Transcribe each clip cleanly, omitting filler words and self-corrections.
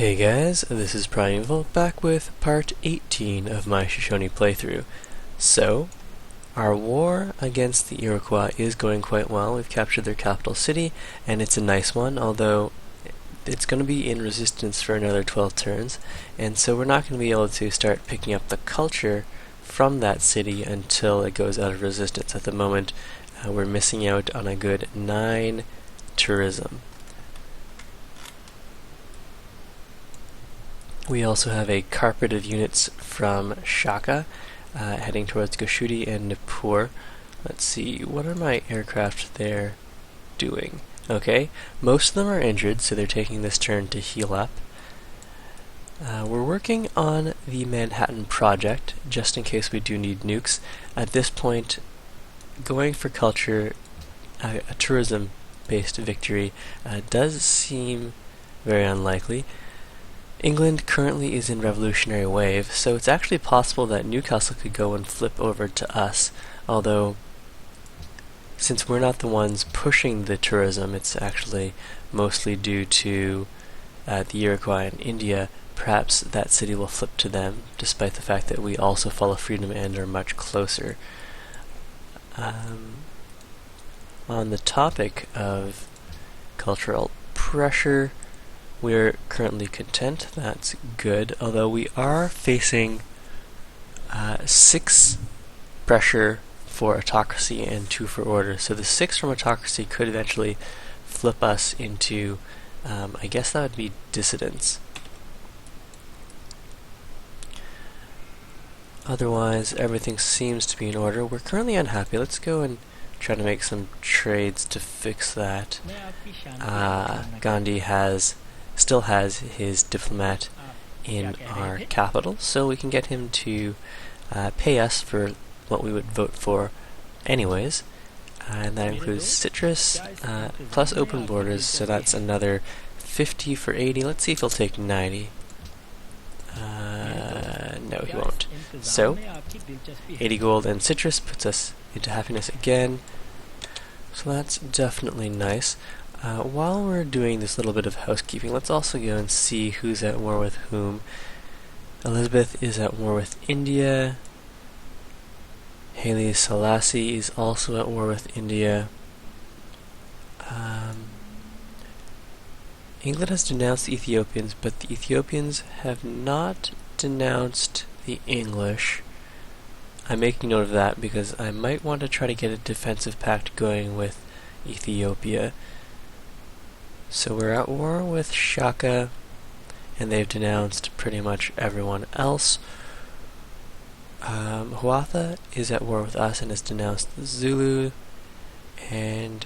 Hey guys, this is Primeval, back with part 18 of my Shoshone playthrough. So, our war against the Iroquois is going quite well. We've captured their capital city, and it's a nice one, although it's going to be in resistance for another 12 turns, and so we're not going to be able to start picking up the culture from that city until it goes out of resistance. At the moment, we're missing out on a good 9 tourism. We also have a carpet of units from Shaka heading towards Goshuti and Nippur. Let's see, what are my aircraft there doing? Okay, most of them are injured, so they're taking this turn to heal up. We're working on the Manhattan Project, just in case we do need nukes. At this point, going for culture, a tourism-based victory, does seem very unlikely. England currently is in Revolutionary Wave, so it's actually possible that Newcastle could go and flip over to us, although since we're not the ones pushing the tourism, it's actually mostly due to the Iroquois in India. Perhaps that city will flip to them, despite the fact that we also follow freedom and are much closer. On the topic of cultural pressure, we're currently content. That's good, although we are facing 6 pressure for autocracy and 2 for order. So the 6 from autocracy could eventually flip us into, I guess that would be dissidents. Otherwise, everything seems to be in order. We're currently unhappy. Let's go and try to make some trades to fix that. Gandhi still has his diplomat in our capital, so we can get him to pay us for what we would vote for anyways. And that includes citrus, plus open borders, so that's another 50 for 80. Let's see if he'll take 90. No, he won't. So, 80 gold and citrus puts us into happiness again. So that's definitely nice. While we're doing this little bit of housekeeping, let's also go and see who's at war with whom. Elizabeth is at war with India. Haile Selassie is also at war with India. England has denounced the Ethiopians, but the Ethiopians have not denounced the English. I'm making note of that because I might want to try to get a defensive pact going with Ethiopia. So we're at war with Shaka, and they've denounced pretty much everyone else. Huatha is at war with us and has denounced the Zulu, and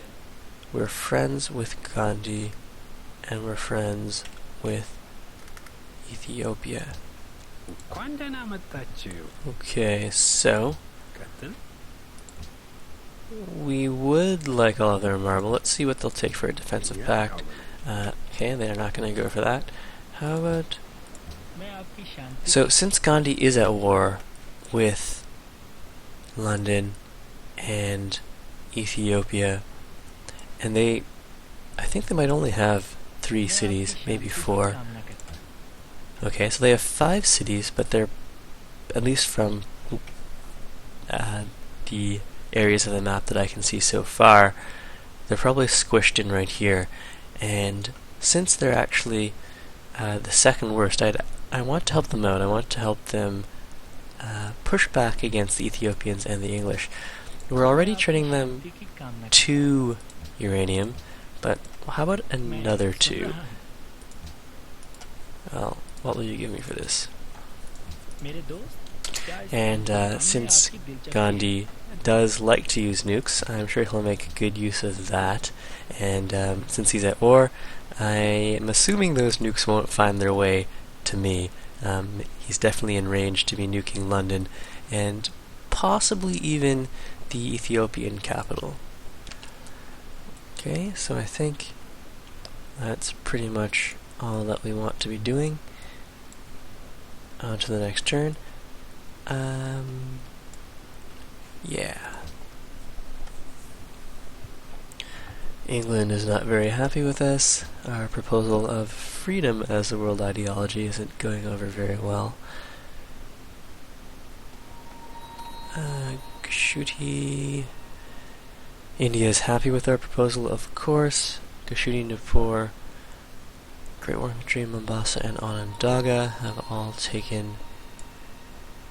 we're friends with Gandhi, and we're friends with Ethiopia. Okay, so we would like all of their marble. Let's see what they'll take for a defensive pact. Okay, they're not going to go for that. How about... So, since Gandhi is at war with London and Ethiopia, and I think they might only have 3 cities, maybe 4. Okay, so they have 5 cities, but they're, at least from the areas of the map that I can see so far, they're probably squished in right here. And since they're actually the second worst, I want to help them out. I want to help them push back against the Ethiopians and the English. We're already trading them 2 uranium, but how about another 2? Well, what will you give me for this? And since Gandhi does like to use nukes, I'm sure he'll make good use of that. And since he's at war, I am assuming those nukes won't find their way to me. He's definitely in range to be nuking London, and possibly even the Ethiopian capital. Okay, so I think that's pretty much all that we want to be doing. On to the next turn. Yeah. England is not very happy with us. Our proposal of freedom as a world ideology isn't going over very well. Ghashti. India is happy with our proposal, of course. Ghashti, Nipur, Great War Infantry, Mombasa, and Onondaga have all taken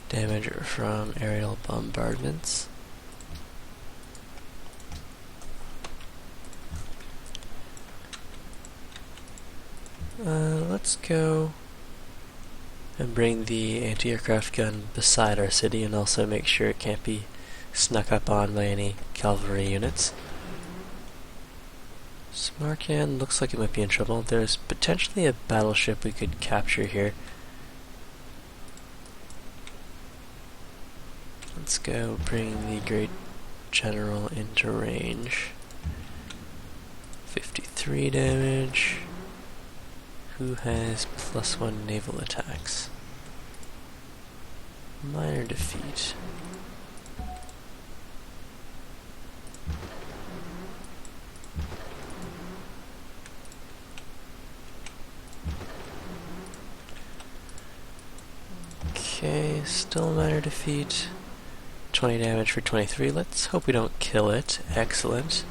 damage from aerial bombardments. Let's go and bring the anti-aircraft gun beside our city and also make sure it can't be snuck up on by any cavalry units. Samarkand looks like it might be in trouble. There's potentially a battleship we could capture here. Let's go bring the Great General into range. 53 damage. Who has +1 naval attacks? Minor defeat. Okay, still a minor defeat. 20 damage for 23. Let's hope we don't kill it. Excellent.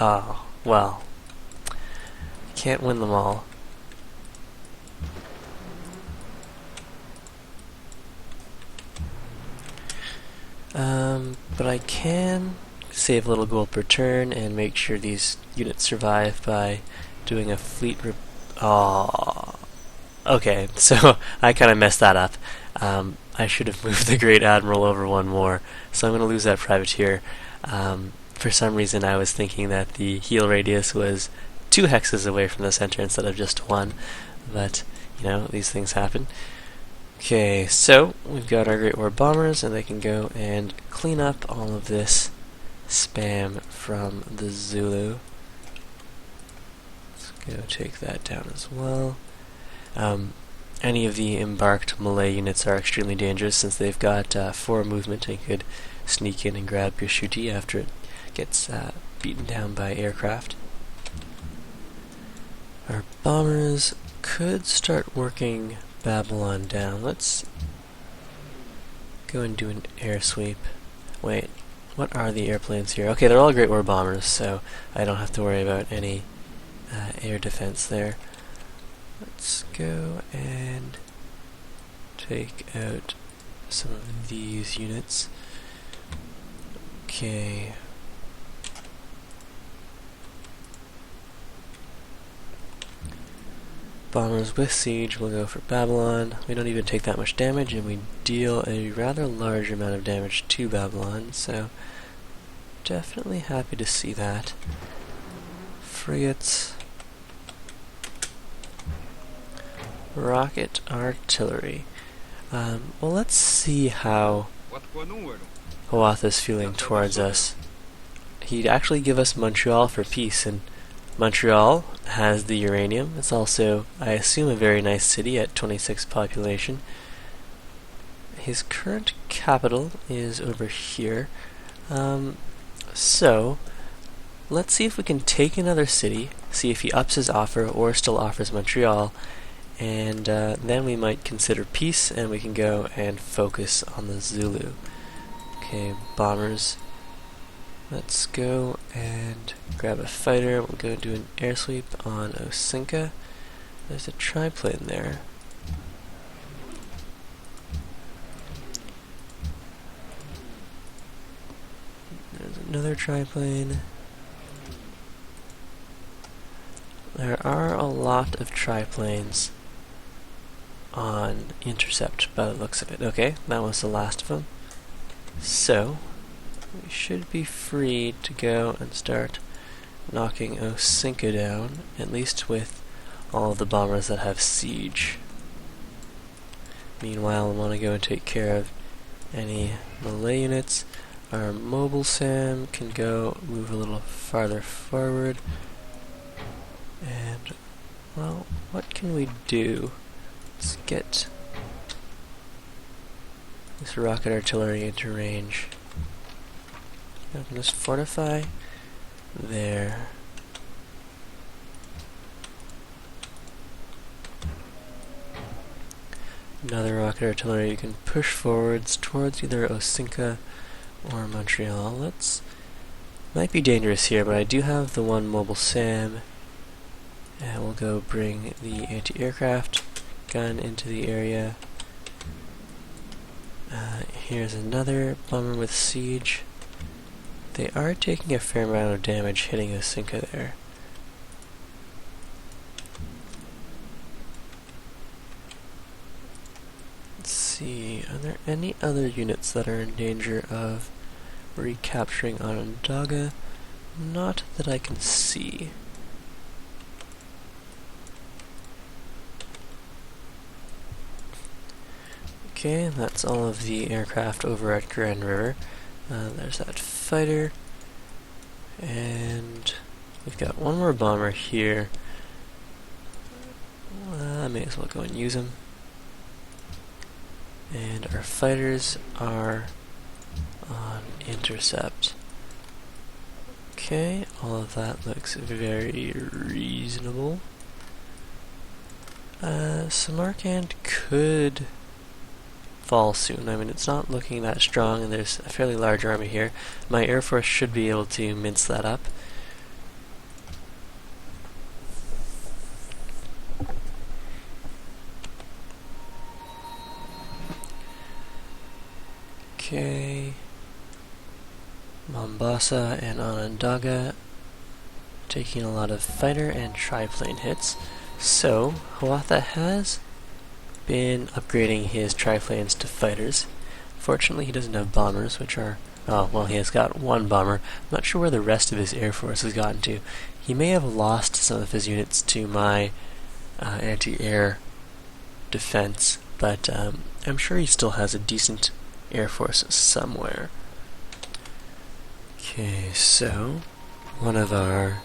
Oh, well. Can't win them all. But I can save a little gold per turn and make sure these units survive by doing a fleet okay, so I kind of messed that up. I should have moved the Great Admiral over one more, so I'm going to lose that privateer. For some reason I was thinking that the heal radius was 2 hexes away from the center instead of just 1, but, you know, these things happen. Okay, so we've got our Great War bombers, and they can go and clean up all of this spam from the Zulu. Let's go take that down as well. Any of the embarked Malay units are extremely dangerous since they've got 4 movement and could sneak in and grab Ghashti after it gets beaten down by aircraft. Our bombers could start working Babylon down. Let's go and do an air sweep. Wait, what are the airplanes here? Okay, they're all Great War bombers, so I don't have to worry about any air defense there. Let's go and take out some of these units. Okay. Bombers with siege will go for Babylon. We don't even take that much damage, and we deal a rather large amount of damage to Babylon, so definitely happy to see that. Frigates. Rocket artillery. Well, let's see how Hoath is feeling towards us. He'd actually give us Montreal for peace, and Montreal has the uranium. It's also, I assume, a very nice city at 26 population. His current capital is over here. So, let's see if we can take another city, see if he ups his offer or still offers Montreal, and then we might consider peace, and we can go and focus on the Zulu. Okay, bombers. Let's go and grab a fighter. We'll go do an air sweep on Osinka. There's a triplane there. There's another triplane. There are a lot of triplanes on intercept by the looks of it. Okay, that was the last of them. So, we should be free to go and start knocking Osinka down, at least with all of the bombers that have siege. Meanwhile, I want to go and take care of any Malay units. Our mobile SAM can go move a little farther forward. And, well, what can we do? Let's get this rocket artillery into range. I'm going to fortify there. another rocket artillery. You can push forwards towards either Osinka or Montreal. Might be dangerous here, but I do have the one mobile SAM, and we'll go bring the anti-aircraft gun into the area. Here's another bomber with siege. They are taking a fair amount of damage hitting Osinka there. Let's see, are there any other units that are in danger of recapturing Onondaga? Not that I can see. Okay, that's all of the aircraft over at Grand River. There's that fighter, and we've got one more bomber here. I may as well go and use him. And our fighters are on intercept. Okay, all of that looks very reasonable. Samarkand could fall soon. I mean, it's not looking that strong, and there's a fairly large army here. My Air Force should be able to mince that up. Okay. Mombasa and Onondaga taking a lot of fighter and triplane hits. So, Hawatha has been upgrading his triplanes to fighters. Fortunately, he doesn't have bombers, which are... oh, well, he has got one bomber. I'm not sure where the rest of his Air Force has gotten to. He may have lost some of his units to my anti-air defense, but I'm sure he still has a decent Air Force somewhere. Okay, so one of our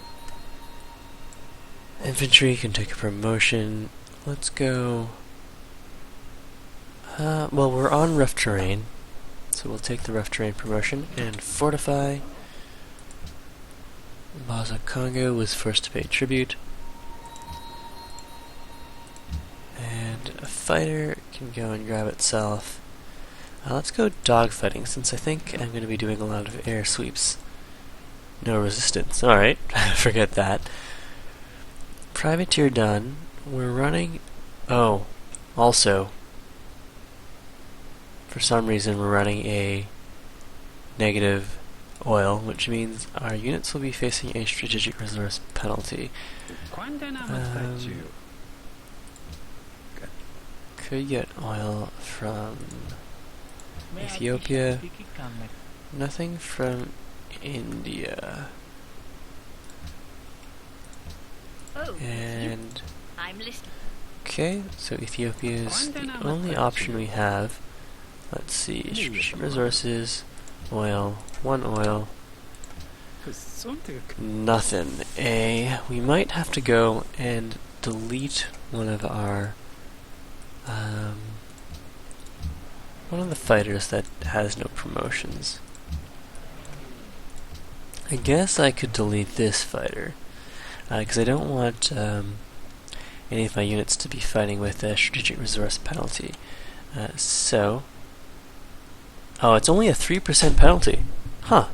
infantry can take a promotion. Let's go... well, we're on rough terrain, so we'll take the rough terrain promotion and fortify. Baza Congo was first to pay tribute. And a fighter can go and grab itself. Let's go dogfighting, since I think I'm going to be doing a lot of air sweeps. No resistance. Alright, forget that. Privateer done. We're running... oh, also, for some reason we're running a negative oil, which means our units will be facing a strategic resource penalty. Could get oil from Ethiopia. Nothing from India. And okay, so Ethiopia is the only option we have. Let's see, resources, oil, one oil, nothing. We might have to go and delete one of our one of the fighters that has no promotions. I guess I could delete this fighter, because I don't want any of my units to be fighting with a strategic resource penalty. So, oh, it's only a 3% penalty. Huh.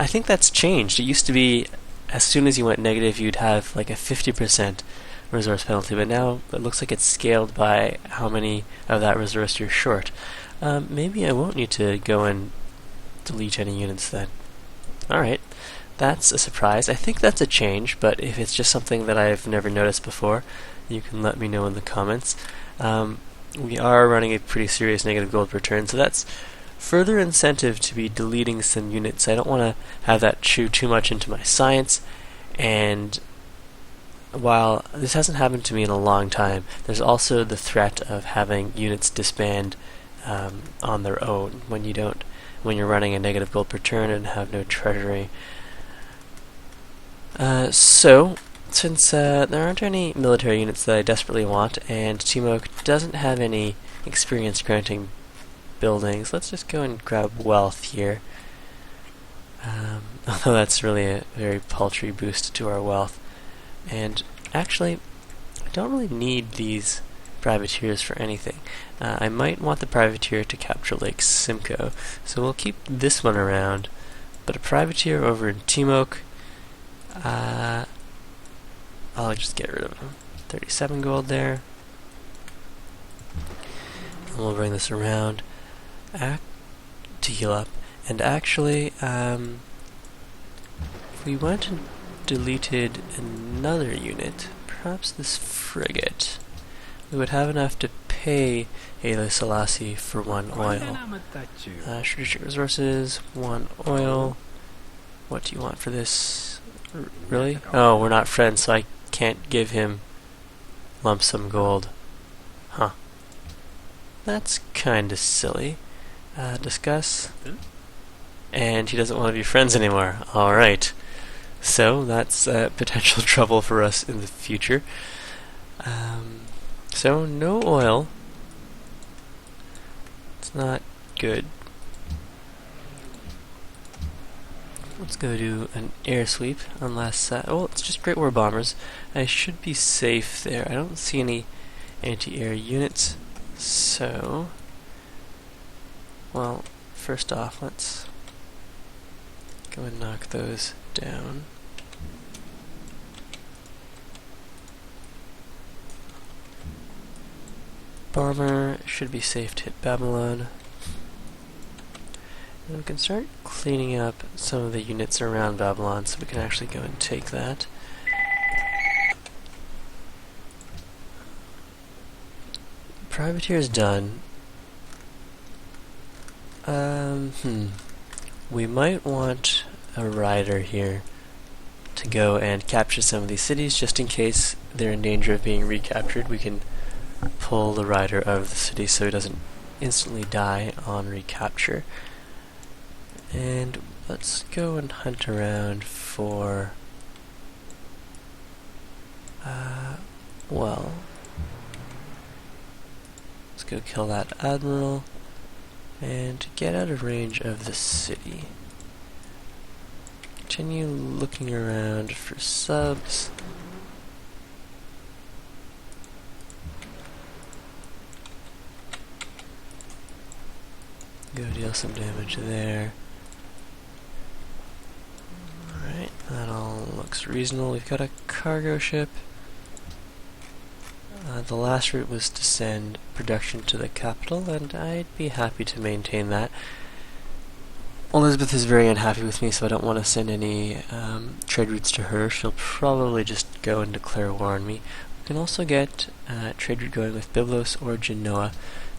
I think that's changed. It used to be, as soon as you went negative, you'd have like a 50% resource penalty, but now it looks like it's scaled by how many of that resource you're short. Maybe I won't need to go and delete any units then. Alright, that's a surprise. I think that's a change, but if it's just something that I've never noticed before, you can let me know in the comments. We are running a pretty serious negative gold per turn, so that's further incentive to be deleting some units. I don't want to have that chew too much into my science, and while this hasn't happened to me in a long time, there's also the threat of having units disband on their own when you're running a negative gold per turn and have no treasury. So, since there aren't any military units that I desperately want, and Timok doesn't have any experience granting buildings, let's just go and grab wealth here. Although that's really a very paltry boost to our wealth. And actually, I don't really need these privateers for anything. I might want the privateer to capture Lake Simcoe, so we'll keep this one around. But a privateer over in Timok, I'll just get rid of him. 37 gold there. And we'll bring this around to heal up. And actually, if we went and deleted another unit, perhaps this frigate, we would have enough to pay Haile Selassie for 1 oil. Strategic resources, 1 oil. What do you want for this? Really? Oh, we're not friends, so I can't give him lump sum gold. Huh. That's kinda silly. Discuss. And he doesn't want to be friends anymore. Alright. So, that's potential trouble for us in the future. So, no oil. It's not good. Let's go do an air sweep, unless... oh, it's just Great War bombers. I should be safe there. I don't see any anti-air units. So... well, first off, let's go and knock those down. Bomber should be safe to hit Babylon. And we can start cleaning up some of the units around Babylon so we can actually go and take that. Privateer is done. We might want a rider here to go and capture some of these cities just in case they're in danger of being recaptured. We can pull the rider out of the city so he doesn't instantly die on recapture. And let's go and hunt around for well, let's go kill that admiral and get out of range of the city. Continue looking around for subs. Go deal some damage there. Alright, that all looks reasonable. We've got a cargo ship. The last route was to send production to the capital, and I'd be happy to maintain that. Elizabeth is very unhappy with me, so I don't want to send any trade routes to her. She'll probably just go and declare war on me. We can also get trade route going with Byblos or Genoa.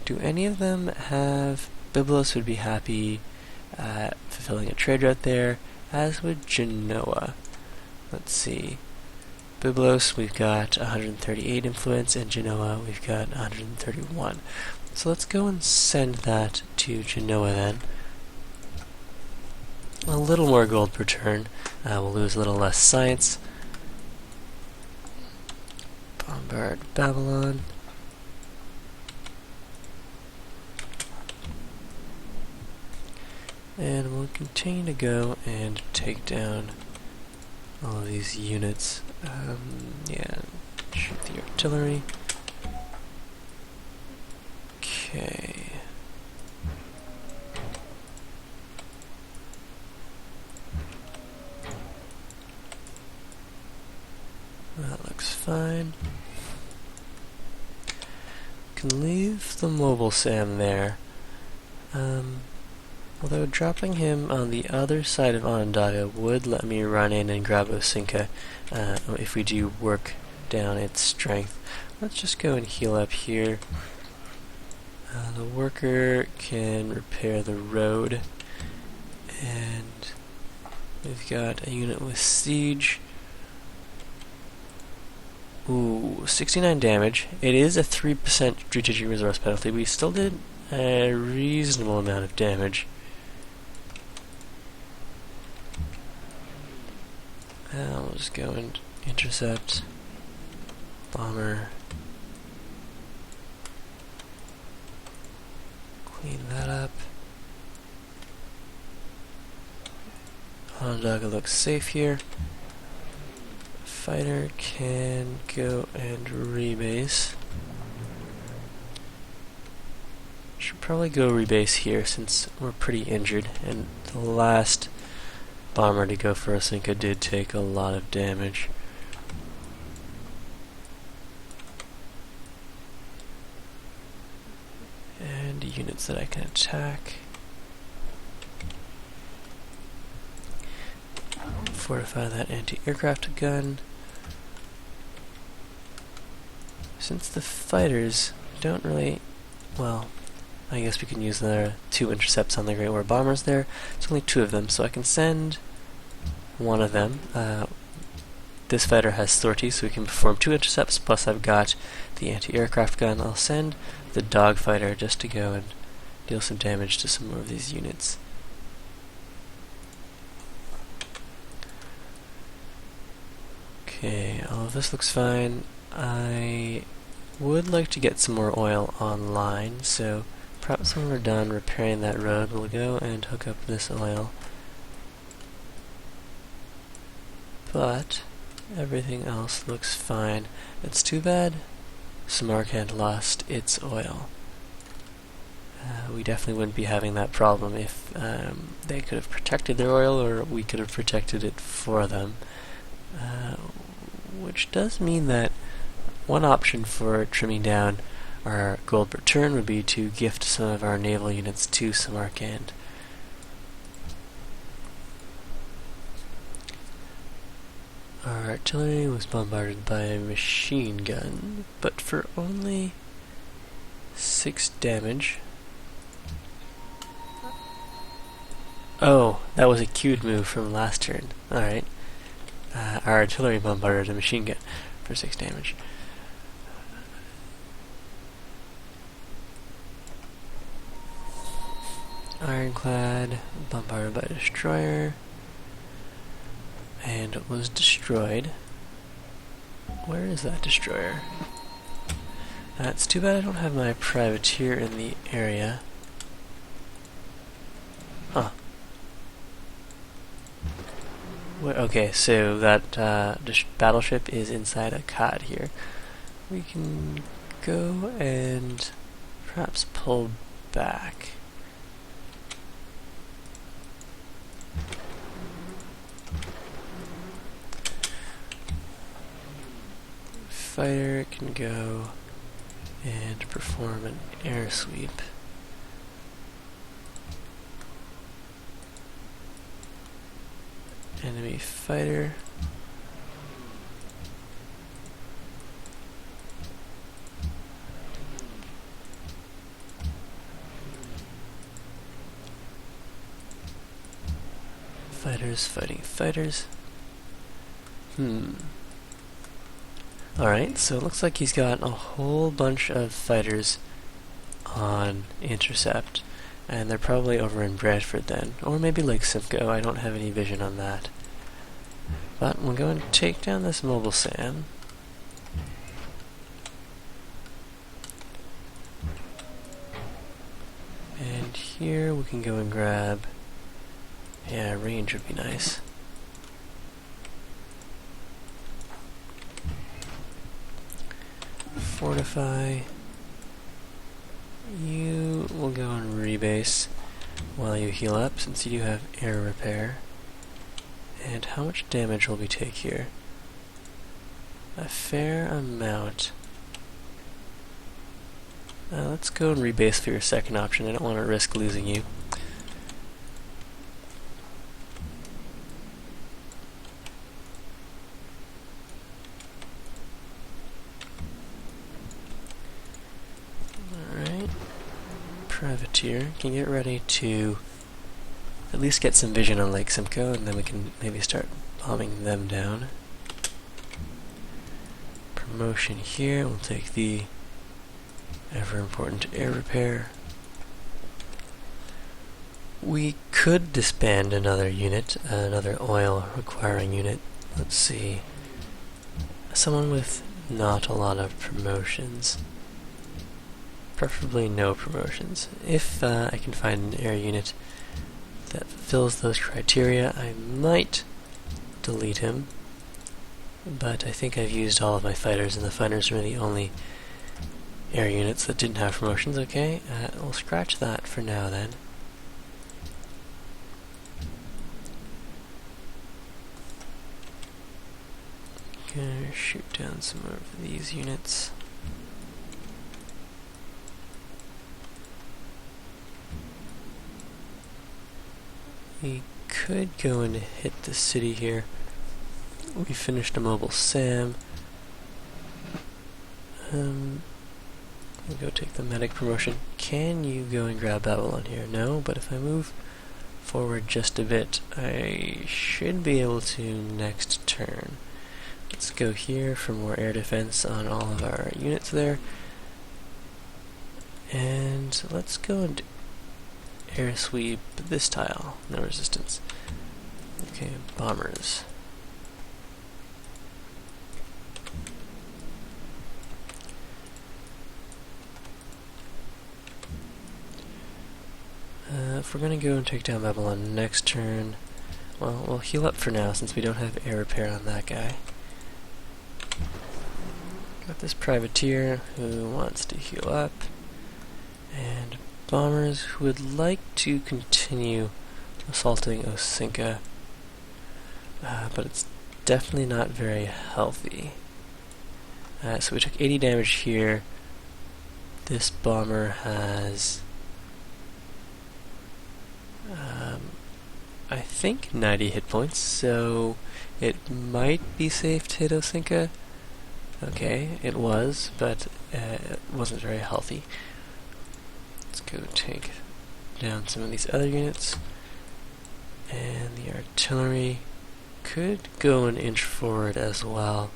Do any of them have... Byblos would be happy fulfilling a trade route there, as would Genoa. Let's see. Byblos, we've got 138 influence, and Genoa, we've got 131. So let's go and send that to Genoa then. A little more gold per turn. We'll lose a little less science. Bombard Babylon. And we'll continue to go and take down all of these units. Yeah, shoot the artillery. Okay. That looks fine. Can leave the mobile SAM there. Although dropping him on the other side of Onondaga would let me run in and grab Osinka if we do work down its strength. Let's just go and heal up here. The worker can repair the road, and we've got a unit with siege. Ooh, 69 damage. It is a 3% strategic resource penalty. We still did a reasonable amount of damage. We'll just go and intercept. Bomber. Clean that up. Onondaga looks safe here. Fighter can go and rebase. Should probably go rebase here since we're pretty injured, and the last bomber to go for Osinka did take a lot of damage. And units that I can attack. Fortify that anti-aircraft gun. Since the fighters don't really, well, I guess we can use the 2 intercepts on the Great War bombers there. It's only 2 of them, so I can send one of them. This fighter has sorties, so we can perform 2 intercepts, plus I've got the anti-aircraft gun. I'll send the dogfighter just to go and deal some damage to some more of these units. Okay, all of this looks fine. I would like to get some more oil online, so perhaps when we're done repairing that road, we'll go and hook up this oil. But everything else looks fine. It's too bad Samarkand lost its oil. We definitely wouldn't be having that problem if they could have protected their oil, or we could have protected it for them. Which does mean that one option for trimming down our gold per turn would be to gift some of our naval units to Samarkand. Our artillery was bombarded by a machine gun, but for only 6 damage. Oh, that was a queued move from last turn. Alright. Our artillery bombarded a machine gun for 6 damage. Ironclad bombarded by a destroyer, and it was destroyed. Where is that destroyer? It's too bad I don't have my privateer in the area. Huh. Okay, so that battleship is inside a COD here. We can go and perhaps pull back. Fighter can go and perform an air sweep. Enemy fighter. Fighters fighting fighters. Alright, so it looks like he's got a whole bunch of fighters on intercept, and they're probably over in Bradford then, or maybe Lake Simcoe. I don't have any vision on that. But we'll go and take down this mobile SAM. And here we can go and grab, yeah, range would be nice. Fortify. You will go and rebase while you heal up, since you do have air repair. And how much damage will we take here? A fair amount. Let's go and rebase for your second option. I don't want to risk losing you. Privateer can get ready to at least get some vision on Lake Simcoe, and then we can maybe start bombing them down. Promotion here, we'll take the ever important air repair. We could disband another unit, another oil requiring unit. Let's see. Someone with not a lot of promotions. Preferably no promotions. If I can find an air unit that fulfills those criteria, I might delete him. But I think I've used all of my fighters, and the fighters are the only air units that didn't have promotions. Okay, we'll scratch that for now then. Gonna shoot down some more of these units. We could go and hit the city here. We finished a mobile SAM. We'll go take the medic promotion. Can you go and grab Babylon here? No, but if I move forward just a bit, I should be able to next turn. Let's go here for more air defense on all of our units there. And let's go and air sweep this tile. No resistance. Okay, bombers. If we're going to go and take down Babylon next turn, well, we'll heal up for now since we don't have air repair on that guy. Got this privateer who wants to heal up, and bombers who would like to continue assaulting Osinka, but it's definitely not very healthy. So we took 80 damage here. This bomber has I think 90 hit points, so it might be safe to hit Osinka. Okay, it was, but it wasn't very healthy. Let's go take down some of these other units. And the artillery could go an inch forward as well.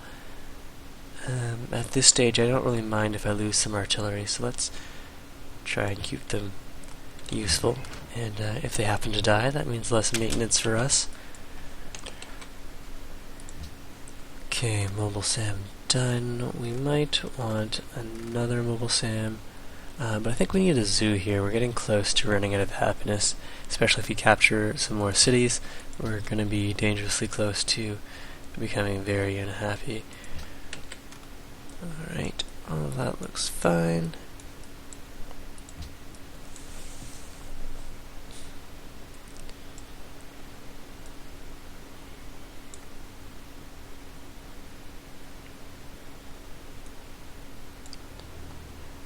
At this stage, I don't really mind if I lose some artillery, so let's try and keep them useful. And if they happen to die, that means less maintenance for us. Okay, mobile SAM done. We might want another mobile SAM, but I think we need a zoo here. We're getting close to running out of happiness, especially if we capture some more cities. We're going to be dangerously close to becoming very unhappy. Alright, all of that looks fine.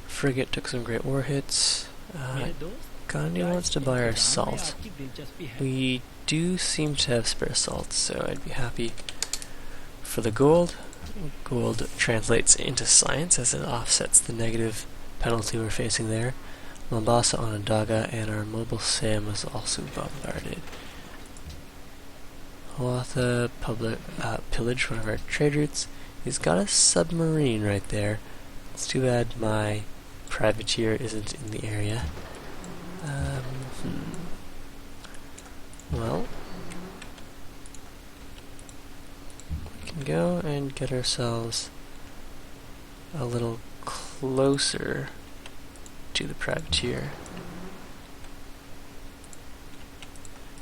Frigate took some great war hits. Gandhi wants to buy our salt. We do seem to have spare salt, so I'd be happy for the gold. Gold translates into science as it offsets the negative penalty we're facing there. Mombasa, Onondaga, and our mobile SAM was also bombarded. Hawatha pillaged one of our trade routes. He's got a submarine right there. It's too bad my privateer isn't in the area. Well, we can go and get ourselves a little closer to the privateer.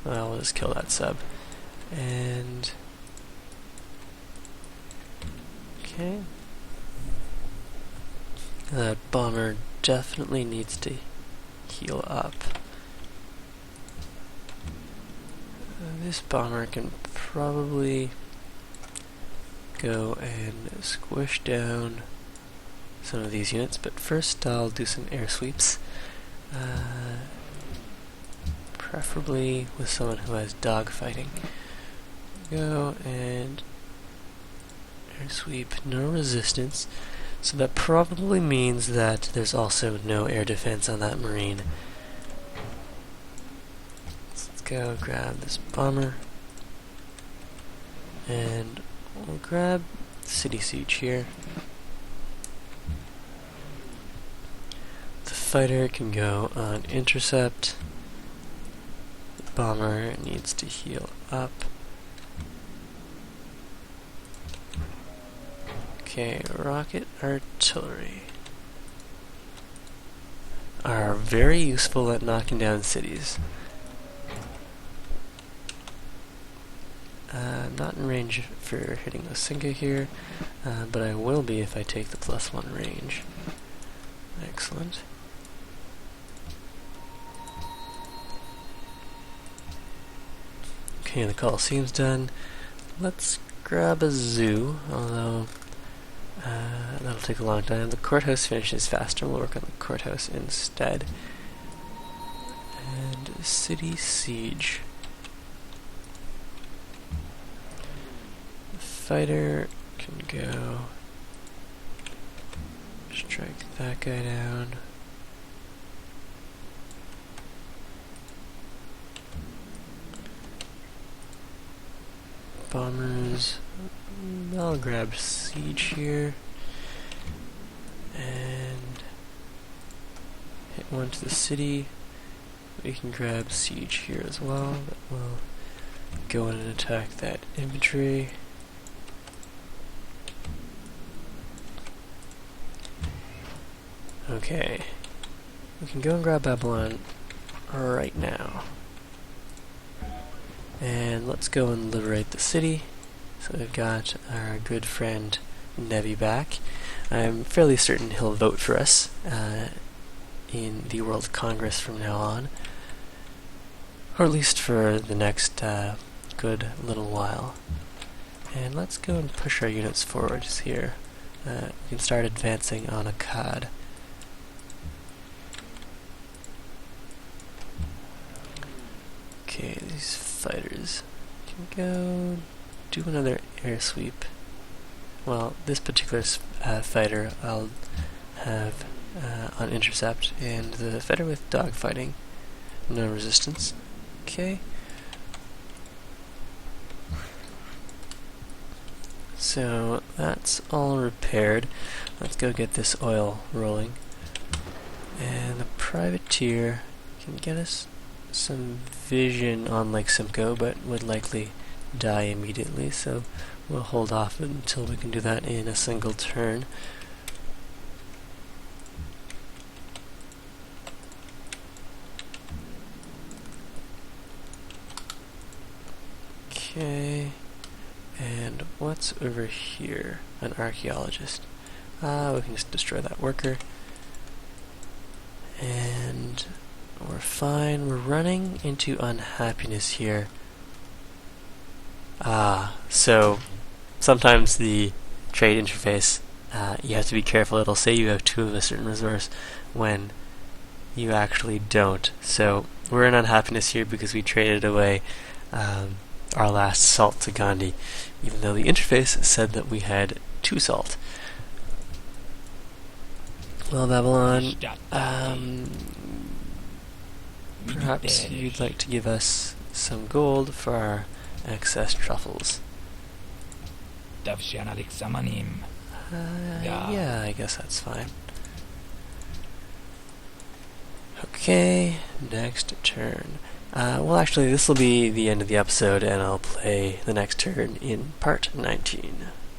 Well, we'll just kill that sub. And okay. That bomber definitely needs to heal up. This bomber can probably go and squish down some of these units, but first I'll do some air sweeps. Preferably with someone who has dogfighting. Go and air sweep, no resistance. So that probably means that there's also no air defense on that marine. Let's go grab this bomber. And we'll grab City Siege here. The fighter can go on intercept. The bomber needs to heal up. Okay, rocket artillery are very useful at knocking down cities. I'm not in range for hitting Osinka here, but I will be if I take the +1 range. Excellent. Okay, the Colosseum's done. Let's grab a zoo, although that'll take a long time. The courthouse finishes faster. We'll work on the courthouse instead. And city siege. The fighter can go strike that guy down. Bombers. I'll grab siege here and hit one to the city. We can grab siege here as well. But we'll go in and attack that infantry. Okay, we can go and grab Babylon right now. And let's go and liberate the city. So we've got our good friend Nevi back. I'm fairly certain he'll vote for us in the World Congress from now on. Or at least for the next good little while. And let's go and push our units forwards here. We can start advancing on Akkad. Okay, these fighters can go do another air sweep. Well, this particular fighter I'll have on intercept, and the fighter with dogfighting, no resistance. Okay. So that's all repaired. Let's go get this oil rolling. And the privateer can get us some vision on Lake Simcoe, but would likely die immediately, so we'll hold off until we can do that in a single turn. Okay, and what's over here? An archaeologist. We can just destroy that worker. And we're fine. We're running into unhappiness here. So sometimes the trade interface, you have to be careful. It'll say you have 2 of a certain resource when you actually don't. So we're in unhappiness here because we traded away our last salt to Gandhi, even though the interface said that we had 2 salt. Well, Babylon, perhaps you'd like to give us some gold for our excess truffles. Yeah, I guess that's fine. Okay, next turn. Well, actually, this will be the end of the episode, and I'll play the next turn in part 19.